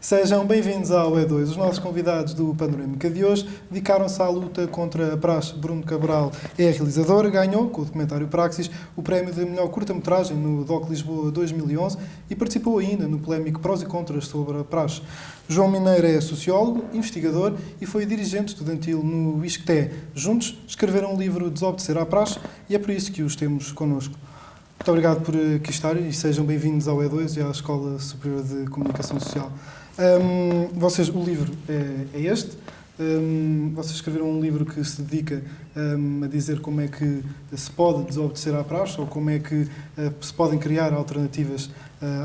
Sejam bem-vindos ao E2. Os nossos convidados do Panorâmica de hoje dedicaram-se à luta contra a praxe. Bruno Cabral é realizador, ganhou, com o documentário Praxis, o prémio de melhor curta-metragem no DOC Lisboa 2011 e participou ainda no polémico Prós e Contras sobre a praxe. João Mineiro é sociólogo, investigador e foi dirigente estudantil no ISCTE. Juntos escreveram o livro Desobedecer à Praxe e é por isso que os temos connosco. Muito obrigado por aqui estarem e sejam bem-vindos ao E2 e à Escola Superior de Comunicação Social. O livro é este. Vocês escreveram um livro que se dedica a dizer como é que se pode desobedecer à praxe ou como é que se podem criar alternativas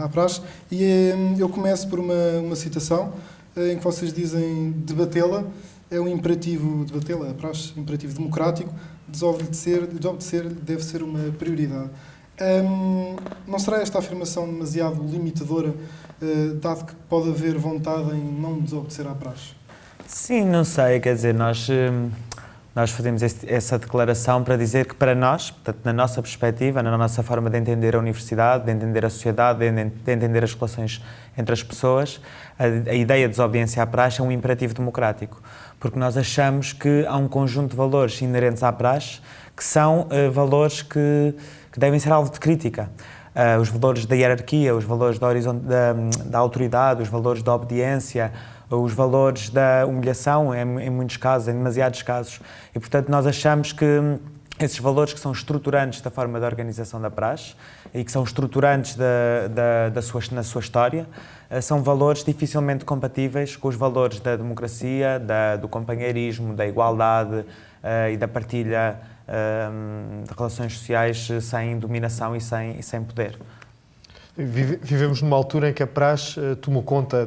à praxe. E eu começo por uma citação em que vocês dizem debatê-la é um imperativo, debatê-la, a praxe, imperativo democrático, desobedecer deve ser uma prioridade. Não será esta afirmação demasiado limitadora, dado que pode haver vontade em não desobedecer à praxe? Sim, não sei, quer dizer, nós fazemos essa declaração para dizer que para nós, portanto, na nossa perspectiva, na nossa forma de entender a universidade, de entender a sociedade, de entender as relações entre as pessoas, a ideia de desobediência à praxe é um imperativo democrático, porque nós achamos que há um conjunto de valores inerentes à praxe que são valores que devem ser alvo de crítica. Os valores da hierarquia, os valores da autoridade, os valores da obediência, os valores da humilhação, em muitos casos, em demasiados casos. E, portanto, nós achamos que esses valores que são estruturantes da forma de organização da praxe e que são estruturantes na sua história, são valores dificilmente compatíveis com os valores da democracia, do companheirismo, da igualdade e da partilha de relações sociais sem dominação e sem poder. Vivemos numa altura em que a praxe tomou conta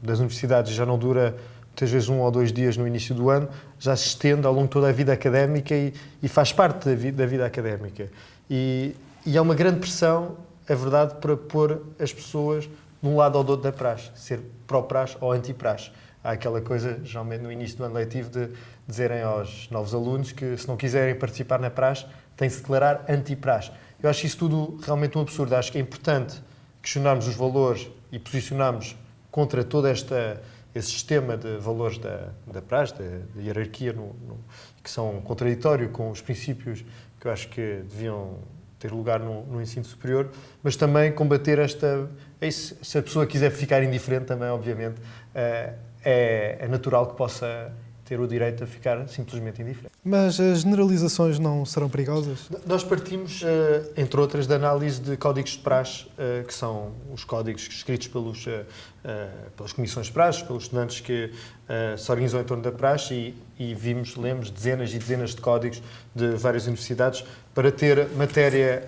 das universidades, já não dura muitas vezes 1 ou 2 dias no início do ano, já se estende ao longo de toda a vida académica e faz parte da vida académica. E há uma grande pressão, é verdade, para pôr as pessoas de um lado ou do outro da praxe, ser pró-praxe ou anti-praxe. Há aquela coisa, geralmente no início do ano letivo, de dizerem aos novos alunos que se não quiserem participar na praxe, têm de se declarar anti-praxe. Eu acho isso tudo realmente um absurdo. Acho que é importante questionarmos os valores e posicionarmos contra todo esse sistema de valores da praxe, da hierarquia, que são contraditórios com os princípios que eu acho que deviam ter lugar no ensino superior, mas também combater se a pessoa quiser ficar indiferente também, obviamente, é natural que possa ter o direito a ficar simplesmente indiferente. Mas as generalizações não serão perigosas? Nós partimos, entre outras, da análise de códigos de praxe, que são os códigos escritos pelas comissões de praxe, pelos estudantes que se organizam em torno da praxe e lemos dezenas e dezenas de códigos de várias universidades para ter matéria,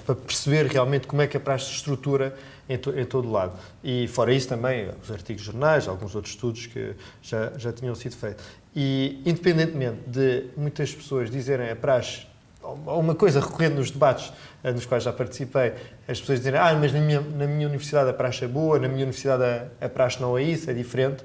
para perceber realmente como é que a praxe se estrutura em todo o lado. E fora isso também, os artigos de jornais, alguns outros estudos que já tinham sido feitos. E, independentemente de muitas pessoas dizerem a praxe, ou uma coisa recorrente nos debates nos quais já participei, as pessoas dizerem mas na minha universidade a praxe é boa, na minha universidade a praxe não é isso, é diferente,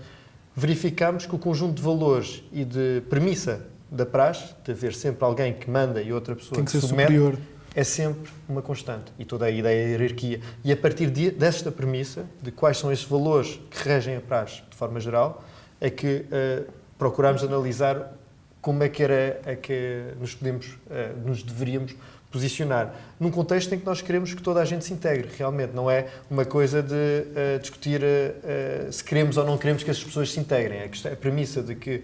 verificamos que o conjunto de valores e de premissa da praxe, de haver sempre alguém que manda e outra pessoa que se submete, superior, é sempre uma constante. E toda a ideia é a hierarquia. E a partir desta premissa, de quais são esses valores que regem a praxe de forma geral, é que procuramos analisar como é que nos deveríamos posicionar. Num contexto em que nós queremos que toda a gente se integre, realmente. Não é uma coisa de discutir se queremos ou não queremos que as pessoas se integrem. A premissa de que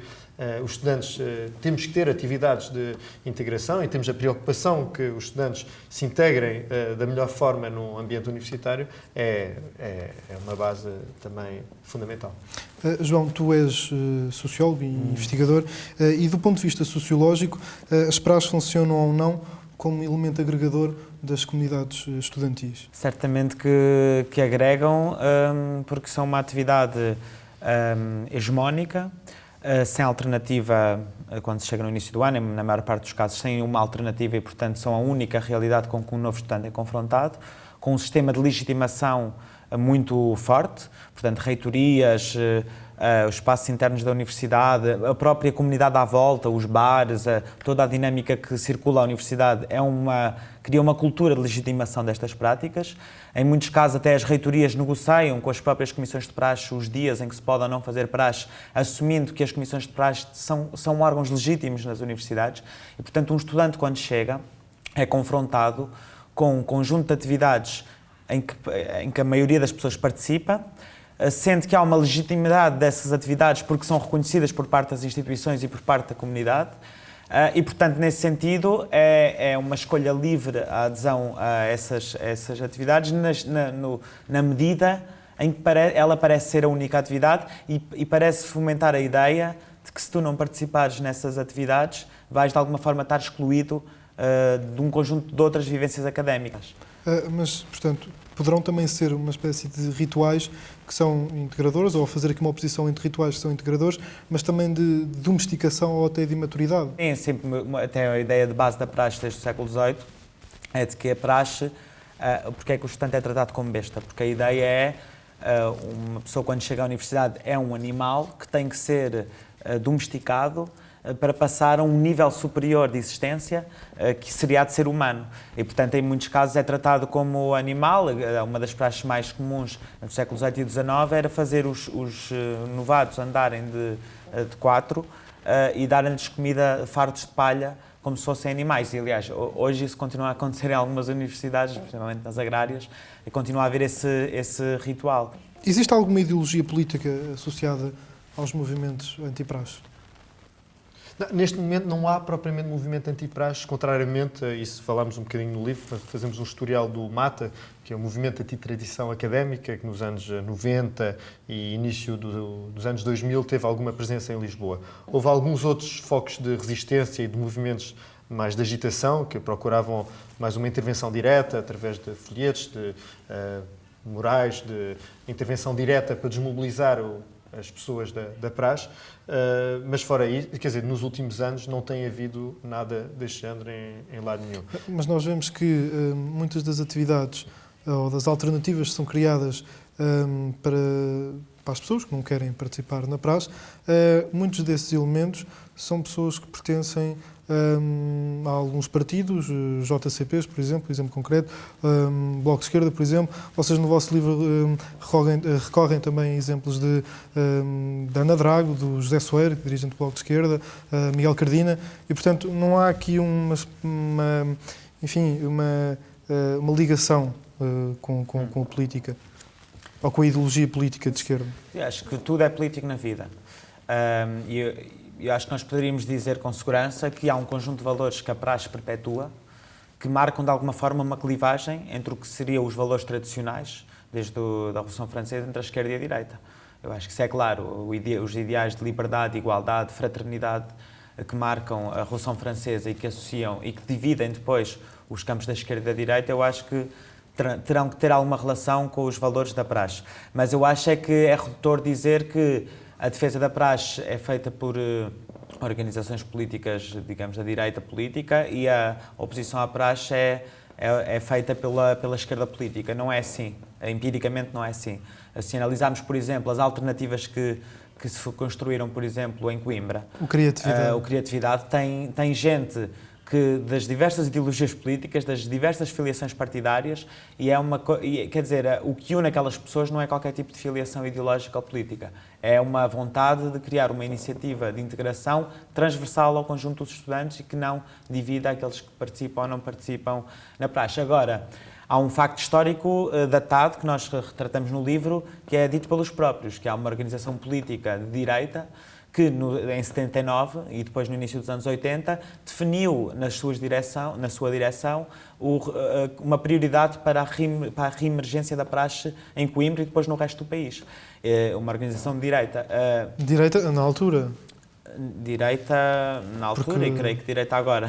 os estudantes temos que ter atividades de integração e temos a preocupação que os estudantes se integrem da melhor forma no ambiente universitário é uma base também fundamental. João, tu és sociólogo e investigador e do ponto de vista sociológico as praxes funcionam ou não como elemento agregador das comunidades estudantis? Certamente que agregam, porque são uma atividade hegemónica, sem alternativa quando se chega no início do ano, na maior parte dos casos sem uma alternativa e, portanto, são a única realidade com que um novo estudante é confrontado, com um sistema de legitimação muito forte, portanto, reitorias, os espaços internos da universidade, a própria comunidade à volta, os bares, toda a dinâmica que circula à universidade cria uma cultura de legitimação destas práticas. Em muitos casos, até as reitorias negociam com as próprias comissões de praxe os dias em que se pode ou não fazer praxe, assumindo que as comissões de praxe são órgãos legítimos nas universidades. E, portanto, um estudante, quando chega, é confrontado com um conjunto de atividades em que a maioria das pessoas participa, sente que há uma legitimidade dessas atividades porque são reconhecidas por parte das instituições e por parte da comunidade e, portanto, nesse sentido, é uma escolha livre a adesão a essas atividades na medida em que ela parece ser a única atividade e parece fomentar a ideia de que se tu não participares nessas atividades vais, de alguma forma, estar excluído de um conjunto de outras vivências académicas. Mas, portanto, poderão também ser uma espécie de rituais que são integradores, ou fazer aqui uma oposição entre rituais que são integradores, mas também de domesticação ou até de imaturidade. Sim, sempre até a ideia de base da praxe desde o século XVIII é de que a praxe, porque é que o estudante é tratado como besta? Porque a ideia é, uma pessoa quando chega à universidade é um animal que tem que ser domesticado para passar a um nível superior de existência que seria a de ser humano. E, portanto, em muitos casos é tratado como animal. Uma das praxes mais comuns no século XVIII e XIX era fazer os novatos andarem de quatro e darem-lhes comida, fardos de palha, como se fossem animais. E, aliás, hoje isso continua a acontecer em algumas universidades, principalmente nas agrárias, e continua a haver esse ritual. Existe alguma ideologia política associada aos movimentos anti-praxe? Neste momento não há propriamente movimento anti-praxe, contrariamente a isso falámos um bocadinho no livro, fazemos um historial do MATA, que é o movimento anti-tradição académica, que nos anos 90 e início dos anos 2000 teve alguma presença em Lisboa. Houve alguns outros focos de resistência e de movimentos mais de agitação, que procuravam mais uma intervenção direta, através de folhetos, de murais, de intervenção direta para desmobilizar as pessoas da praxe, mas fora isso, quer dizer, nos últimos anos não tem havido nada deste género em lado nenhum. Mas nós vemos que muitas das atividades ou das alternativas que são criadas para as pessoas que não querem participar na praxe, muitos desses elementos são pessoas que pertencem a alguns partidos, JCPs, por exemplo concreto, Bloco de Esquerda, por exemplo. Vocês no vosso livro recorrem também a exemplos da Ana Drago, do José Soeiro, dirigente do Bloco de Esquerda, Miguel Cardina, e, portanto, não há aqui uma ligação com a política, ou com a ideologia política de esquerda. Eu acho que tudo é político na vida. Eu acho que nós poderíamos dizer com segurança que há um conjunto de valores que a praxe perpetua, que marcam de alguma forma uma clivagem entre o que seriam os valores tradicionais, desde a Revolução Francesa, entre a esquerda e a direita. Eu acho que isso é claro, os ideais de liberdade, igualdade, de fraternidade que marcam a Revolução Francesa e que associam e que dividem depois os campos da esquerda e da direita, eu acho que terão que ter alguma relação com os valores da praxe. Mas eu acho é que é redutor dizer que a defesa da praxe é feita por organizações políticas, digamos, da direita política, e a oposição à praxe é feita pela esquerda política. Não é assim. Empiricamente não é assim. Se analisarmos, por exemplo, as alternativas que se construíram, por exemplo, em Coimbra, o Criatividade tem gente das diversas ideologias políticas, das diversas filiações partidárias, quer dizer, o que une aquelas pessoas não é qualquer tipo de filiação ideológica ou política, é uma vontade de criar uma iniciativa de integração transversal ao conjunto dos estudantes e que não divida aqueles que participam ou não participam na praxe. Agora, há um facto histórico datado que nós retratamos no livro, que é dito pelos próprios, que há uma organização política de direita que em 79 e depois no início dos anos 80 definiu na sua direção uma prioridade para a reemergência da praxe em Coimbra e depois no resto do país. Uma organização de direita. Direita na altura? Direita na altura Porque- e creio que direita agora.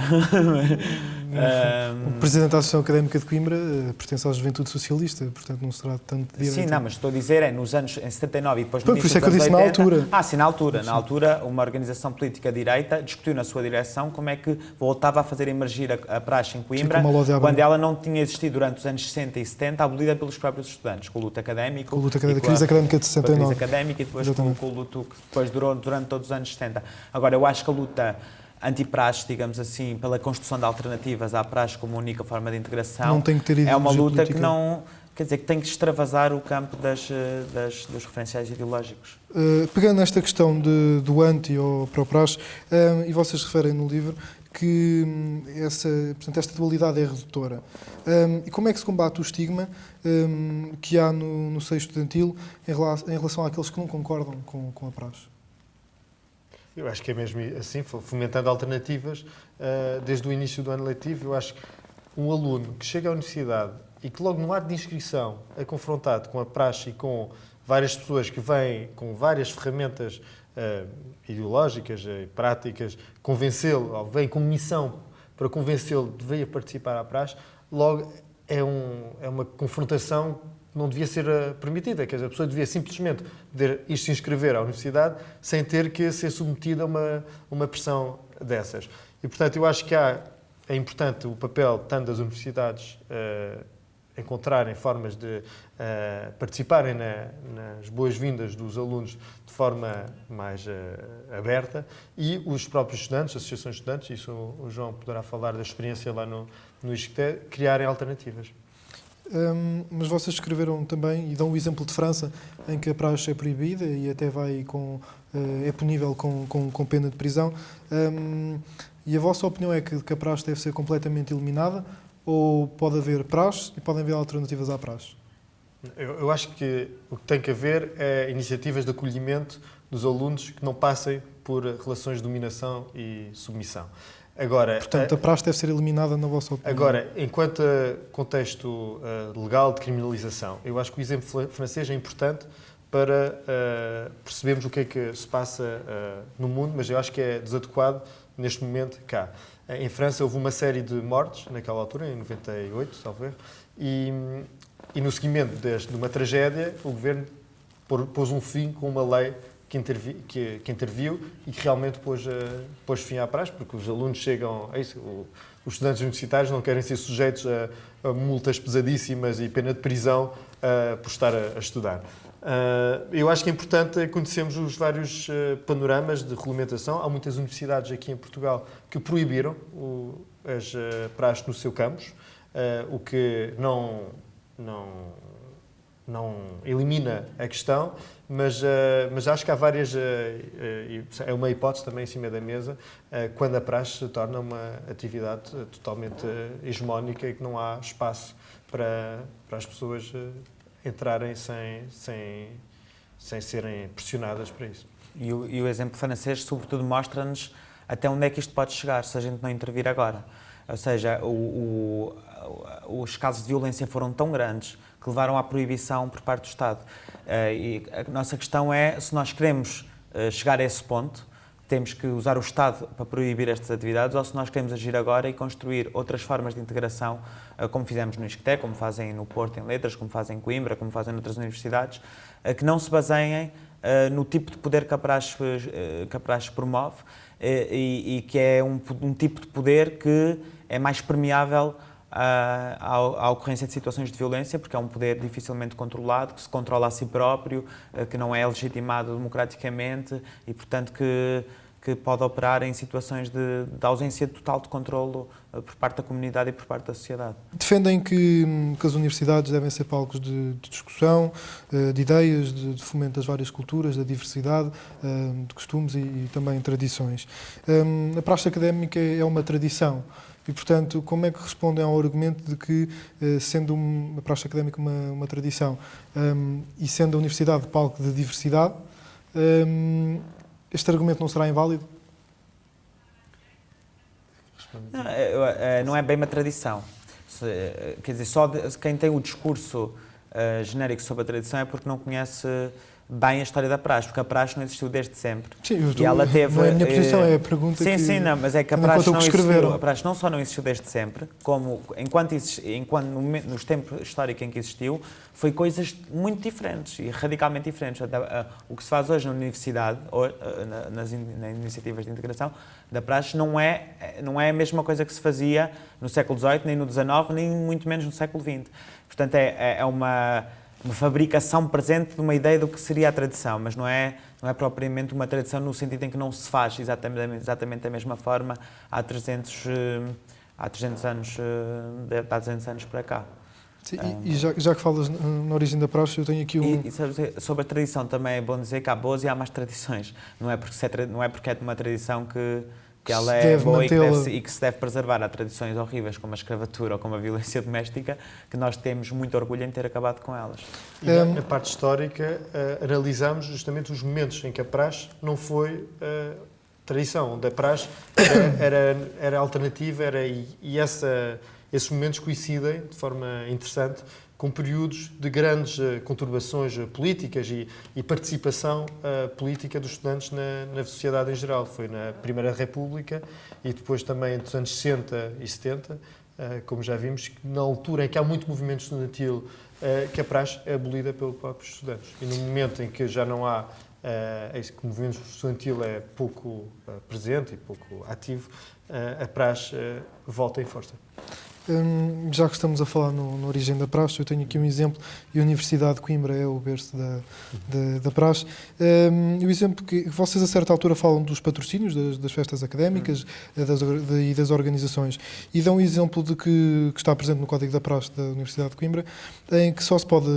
O presidente da Associação Académica de Coimbra pertence à Juventude Socialista, portanto não será tanto de direita. Sim, não, mas estou a dizer, nos anos em 79 e depois no Pois, por início isso é que eu dos disse anos na 80. altura. Sim, na altura. Na altura, uma organização política de direita discutiu na sua direção como é que voltava a fazer emergir a praxe em Coimbra, como a Lódia Abramo. quando ela não tinha existido durante os anos 60 e 70, abolida pelos próprios estudantes, com a luta académica. Com a luta e académica, a crise académica de com a 69. crise académica e depois Exatamente. com o luto que depois durou durante todos os anos 70. Agora, eu acho que a luta anti-praxe, digamos assim, pela construção de alternativas à praxe como única forma de integração, Não tem que ter é uma ideologia luta política. que não, quer dizer, que tem que extravasar o campo dos referenciais ideológicos. Pegando nesta questão do anti ou pró-praxe, e vocês referem no livro que portanto, esta dualidade é redutora. E como é que se combate o estigma que há no seio estudantil em relação àqueles que não concordam com a praxe? Eu acho que é mesmo assim, fomentando alternativas desde o início do ano letivo. Eu acho que um aluno que chega à universidade e que logo no ato de inscrição é confrontado com a praxe e com várias pessoas que vêm com várias ferramentas ideológicas e práticas, convencê-lo, ou vêm com missão para convencê-lo de vir a participar à praxe, logo é uma confrontação que não devia ser permitida. Quer dizer, a pessoa devia simplesmente poder ir se inscrever à universidade sem ter que ser submetida a uma pressão dessas. E, portanto, eu acho que é importante o papel tanto das universidades encontrarem formas de participarem nas boas-vindas dos alunos de forma mais aberta e os próprios estudantes, associações de estudantes, isso o João poderá falar da experiência lá no ISCTE, criarem alternativas. Mas vocês escreveram também e dão o exemplo de França, em que a praxe é proibida e até vai é punível com pena de prisão. E a vossa opinião é que a praxe deve ser completamente eliminada ou pode haver praxe e podem haver alternativas à praxe? Eu acho que o que tem que haver é iniciativas de acolhimento dos alunos que não passem por relações de dominação e submissão. Agora, portanto, a praxe deve ser eliminada na vossa opinião? Agora, enquanto contexto legal de criminalização, eu acho que o exemplo francês é importante para percebermos o que é que se passa no mundo, mas eu acho que é desadequado neste momento cá. Em França houve uma série de mortes, naquela altura, em 98, talvez, e no seguimento de uma tragédia, o governo pôs um fim com uma lei que interviu e que realmente pôs fim à praxe, porque os alunos chegam a isso. Os estudantes universitários não querem ser sujeitos a multas pesadíssimas e pena de prisão por estar a estudar. Eu acho que é importante conhecermos os vários panoramas de regulamentação. Há muitas universidades aqui em Portugal que proibiram as praxes no seu campus, o que não elimina a questão, mas acho que há várias, é uma hipótese também em cima da mesa, quando a praxe se torna uma atividade totalmente hegemónica e que não há espaço para as pessoas entrarem sem serem pressionadas para isso. E o exemplo francês, sobretudo, mostra-nos até onde é que isto pode chegar se a gente não intervir agora. Ou seja, os casos de violência foram tão grandes que levaram à proibição por parte do Estado. E a nossa questão é, se nós queremos chegar a esse ponto, temos que usar o Estado para proibir estas atividades, ou se nós queremos agir agora e construir outras formas de integração, como fizemos no ISCTE, como fazem no Porto em Letras, como fazem em Coimbra, como fazem noutras universidades, que não se baseiem no tipo de poder que a praxe promove e que é um tipo de poder que é mais permeável à ocorrência de situações de violência, porque é um poder dificilmente controlado, que se controla a si próprio, que não é legitimado democraticamente e, portanto, que pode operar em situações de ausência total de controlo por parte da comunidade e por parte da sociedade. Defendem que as universidades devem ser palcos de discussão, de ideias, de fomento das várias culturas, da diversidade, de costumes e também tradições. A praxe académica é uma tradição. E, portanto, como é que respondem ao argumento de que, sendo a praxe académica uma tradição e sendo a universidade palco de diversidade, este argumento não será inválido? Não é bem uma tradição. Quer dizer, quem tem o discurso genérico sobre a tradição é porque não conhece bem a história da praxe, porque a praxe não existiu desde sempre. Sim, eu estou, e ela teve, não é a minha posição, é a pergunta que... Sim, não, mas é que a praxe não só não existiu desde sempre, como enquanto nos tempos históricos em que existiu, foi coisas muito diferentes e radicalmente diferentes. O que se faz hoje na universidade, ou nas iniciativas de integração da praxe, não é a mesma coisa que se fazia no século XVIII, nem no XIX, nem muito menos no século XX. Portanto, é uma fabricação presente de uma ideia do que seria a tradição, mas não é propriamente uma tradição no sentido em que não se faz exatamente da mesma forma há 300 anos para cá. Sim, e já que falas na origem da praxe, eu tenho aqui sobre a tradição também é bom dizer que há boas e há más tradições. Não é porque é de uma tradição que ela é boa e que se deve preservar. Há tradições horríveis como a escravatura ou como a violência doméstica que nós temos muito orgulho em ter acabado com elas. E na parte histórica analisamos justamente os momentos em que a praxe não foi tradição, onde a praxe era alternativa e esses momentos coincidem de forma interessante com períodos de grandes conturbações políticas e participação política dos estudantes na sociedade em geral. Foi na Primeira República e depois também dos anos 60 e 70, como já vimos, na altura em que há muito movimento estudantil, que a praxe é abolida pelos próprios estudantes. E no momento em que já não há, que o movimento estudantil é pouco presente e pouco ativo, a praxe volta em força. Já que estamos a falar na origem da praxe, eu tenho aqui um exemplo, e a Universidade de Coimbra é o berço da praxe. O exemplo que vocês a certa altura falam dos patrocínios das festas académicas e das organizações, e dão um exemplo de que está presente no Código da Praxe da Universidade de Coimbra, em que só se pode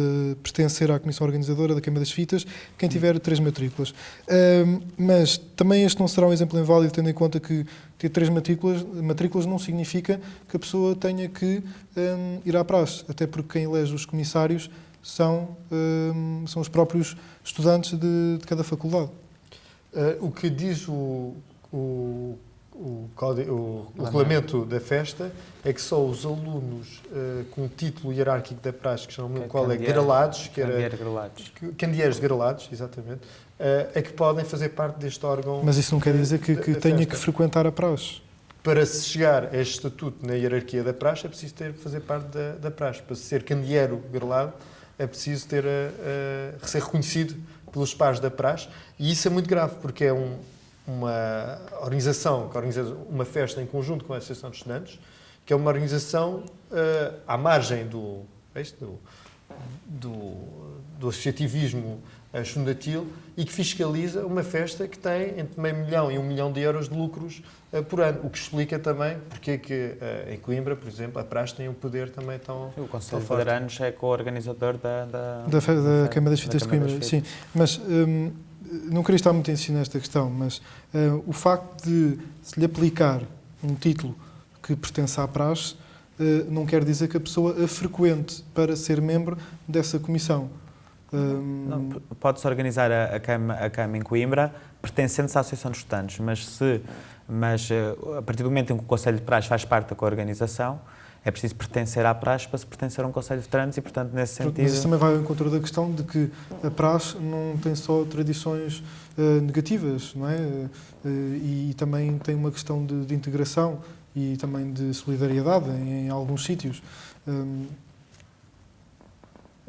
pertencer à Comissão Organizadora da Queima das Fitas quem tiver 3 matrículas. Mas também este não será um exemplo inválido, tendo em conta que ter 3 matrículas não significa que a pessoa tenha que ir à praxe, até porque quem elege os comissários são os próprios estudantes de cada faculdade. O que diz o regulamento da festa é que só os alunos com o título hierárquico da praxe, que chamam qual é gralados, candeeiros gralados, exatamente, é que podem fazer parte deste órgão. Mas isso não quer dizer que tenha que frequentar a praxe. Para se chegar a este estatuto na hierarquia da praxe, é preciso fazer parte da praxe. Para ser candeeiro grelado, é preciso ser reconhecido pelos pares da praxe. E isso é muito grave, porque é uma organização que organiza uma festa em conjunto com a Associação de Estudantes, que é uma organização à margem do associativismo estudantil e que fiscaliza uma festa que tem entre meio milhão e 1 milhão de euros de lucros por ano, o que explica também porque é que em Coimbra, por exemplo, a praxe tem um poder também tão forte. O Conselho de Federanos é co-organizador da Queima das Fitas de Coimbra, sim. Mas não queria estar muito a insistir nesta questão, mas o facto de se lhe aplicar um título que pertence à praxe não quer dizer que a pessoa a frequente para ser membro dessa comissão. Pode-se organizar a Queima em Coimbra pertencendo-se à Associação de Estudantes, mas a partir do momento em que o Conselho de Praxe faz parte da co-organização, é preciso pertencer à praxe para se pertencer a um Conselho de Veterans e, portanto, nesse sentido... Mas isso também vai ao encontro da questão de que a praxe não tem só tradições negativas, não é? E também tem uma questão de integração e também de solidariedade em alguns sítios.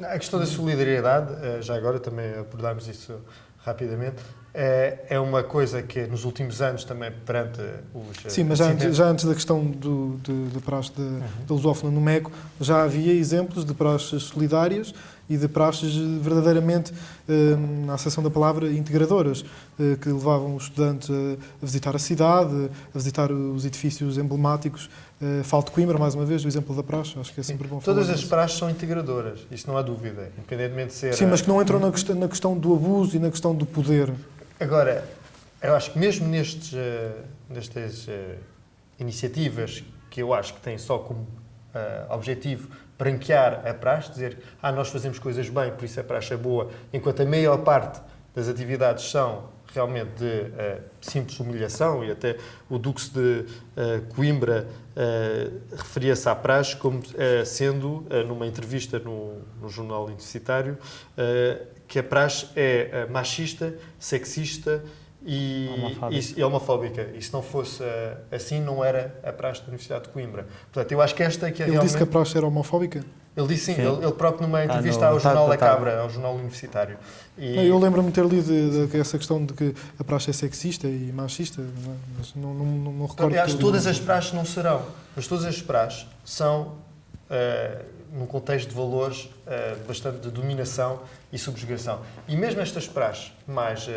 A questão da solidariedade, já agora também abordarmos isso rapidamente, é uma coisa que nos últimos anos também perante os... Sim, mas já antes da questão da praxe da lusófona no MECO, já havia exemplos de praxes solidárias e de praxes verdadeiramente, na acessão da palavra, integradoras, que levavam os estudantes a visitar a cidade, a visitar os edifícios emblemáticos. Falo de Coimbra, mais uma vez, o exemplo da praxe, acho que é sempre bom falar. Todas as praxes são integradoras, isso não há dúvida, independentemente de ser... Sim, mas que não entram na questão do abuso e na questão do poder. Agora, eu acho que mesmo nestas iniciativas que eu acho que têm só como objetivo branquear a praxe, dizer nós fazemos coisas bem, por isso a praxe é boa, enquanto a maior parte das atividades são realmente de simples humilhação, e até o Duque de Coimbra referia-se à praxe como sendo, numa entrevista no jornal universitário, que a praxe é machista, sexista e homofóbica. E se não fosse assim, não era a praxe da Universidade de Coimbra. Portanto, eu acho que esta que é Ele disse que a praxe era homofóbica? Ele disse sim. Ele próprio numa entrevista ao Jornal da Cabra, ao jornal universitário. Eu lembro-me de ter lido essa questão de que a praxe é sexista e machista, mas não recordo. Aliás, todas as praxes não serão, mas todas as praxes são, num contexto de valores bastante de dominação e subjugação. E mesmo estas praxes mais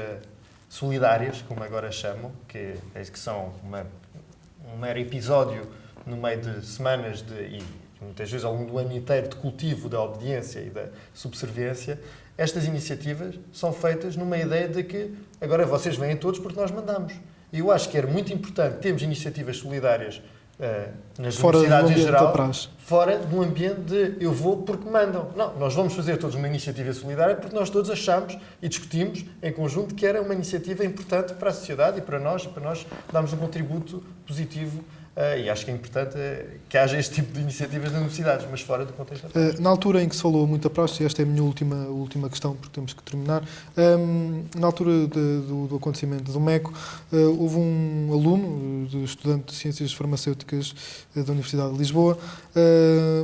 solidárias, como agora chamam, que são um mero episódio no meio de semanas e muitas vezes ao longo do ano inteiro de cultivo da obediência e da subserviência, estas iniciativas são feitas numa ideia de que agora vocês vêm todos porque nós mandamos. E eu acho que era muito importante termos iniciativas solidárias nas universidades em geral, fora de um ambiente de eu vou porque mandam. Não, nós vamos fazer todos uma iniciativa solidária porque nós todos achamos e discutimos em conjunto que era uma iniciativa importante para a sociedade e para nós darmos um contributo positivo. E acho que é importante que haja este tipo de iniciativas nas universidades, mas fora do contexto da praxe. Na altura em que se falou muito da praxe, e esta é a minha última questão, porque temos que terminar, na altura do acontecimento do MECO, houve um aluno, estudante de Ciências Farmacêuticas da Universidade de Lisboa,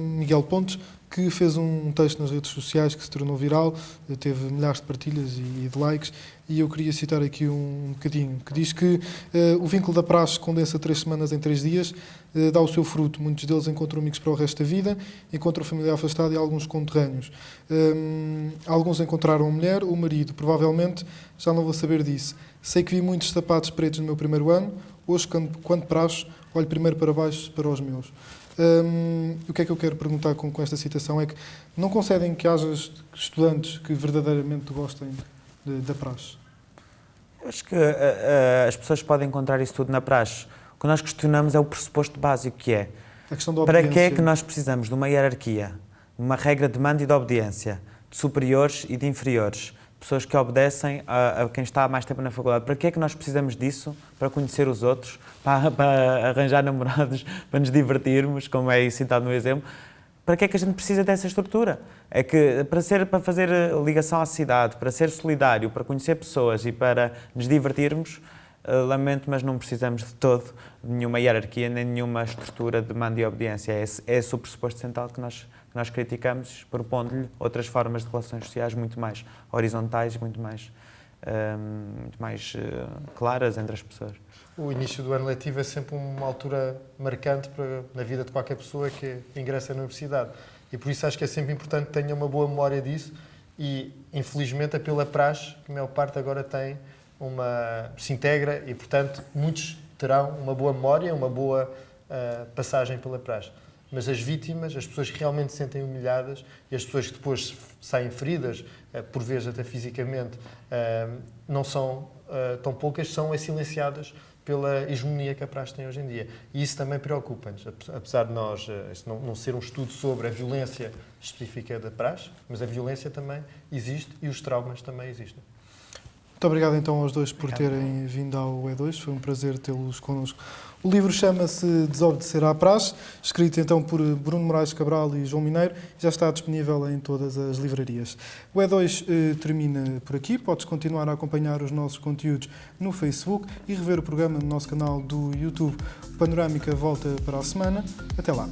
Miguel Pontes, que fez um texto nas redes sociais que se tornou viral, teve milhares de partilhas e de likes, e eu queria citar aqui um bocadinho, que diz que o vínculo da praxe condensa 3 semanas em 3 dias, dá o seu fruto. Muitos deles encontram amigos para o resto da vida, encontram família afastada e alguns conterrâneos. Alguns encontraram a mulher, o marido, provavelmente, já não vou saber disso. Sei que vi muitos sapatos pretos no meu primeiro ano, hoje, quando praxe, olho primeiro para baixo para os meus. O que é que eu quero perguntar com esta citação é que não concedem que haja estudantes que verdadeiramente gostem da praxe? Eu acho que as pessoas podem encontrar isso tudo na praxe. O que nós questionamos é o pressuposto básico, que é a questão da para obediência. que é que nós precisamos de uma hierarquia, de uma regra de mando e de obediência, de superiores e de inferiores, pessoas que obedecem a quem está há mais tempo na faculdade. Para que é que nós precisamos disso? Para conhecer os outros, para arranjar namorados, para nos divertirmos, como é citado no exemplo. Para que é que a gente precisa dessa estrutura? É que para fazer ligação à cidade, para ser solidário, para conhecer pessoas e para nos divertirmos, lamento, mas não precisamos de todo de nenhuma hierarquia, nem nenhuma estrutura de mando e obediência. É esse o pressuposto central que nós criticamos, propondo-lhe outras formas de relações sociais muito mais horizontais e muito mais claras entre as pessoas. O início do ano letivo é sempre uma altura marcante na vida de qualquer pessoa que ingressa na universidade. E por isso acho que é sempre importante que tenha uma boa memória disso e, infelizmente, é pela praxe que a maior parte agora se integra e, portanto, muitos terão uma boa memória, uma boa passagem pela praxe. Mas as vítimas, as pessoas que realmente se sentem humilhadas e as pessoas que depois saem feridas, por vezes até fisicamente, não são tão poucas, são silenciadas pela hegemonia que a praxe tem hoje em dia. E isso também preocupa-nos, apesar de nós não ser um estudo sobre a violência específica da praxe, mas a violência também existe e os traumas também existem. Muito obrigado então aos dois por terem vindo ao E2, foi um prazer tê-los connosco. O livro chama-se Desobedecer à Praxe, escrito então por Bruno Moraes Cabral e João Mineiro, já está disponível em todas as livrarias. O E2 termina por aqui, podes continuar a acompanhar os nossos conteúdos no Facebook e rever o programa no nosso canal do YouTube. O Panorâmica volta para a semana. Até lá.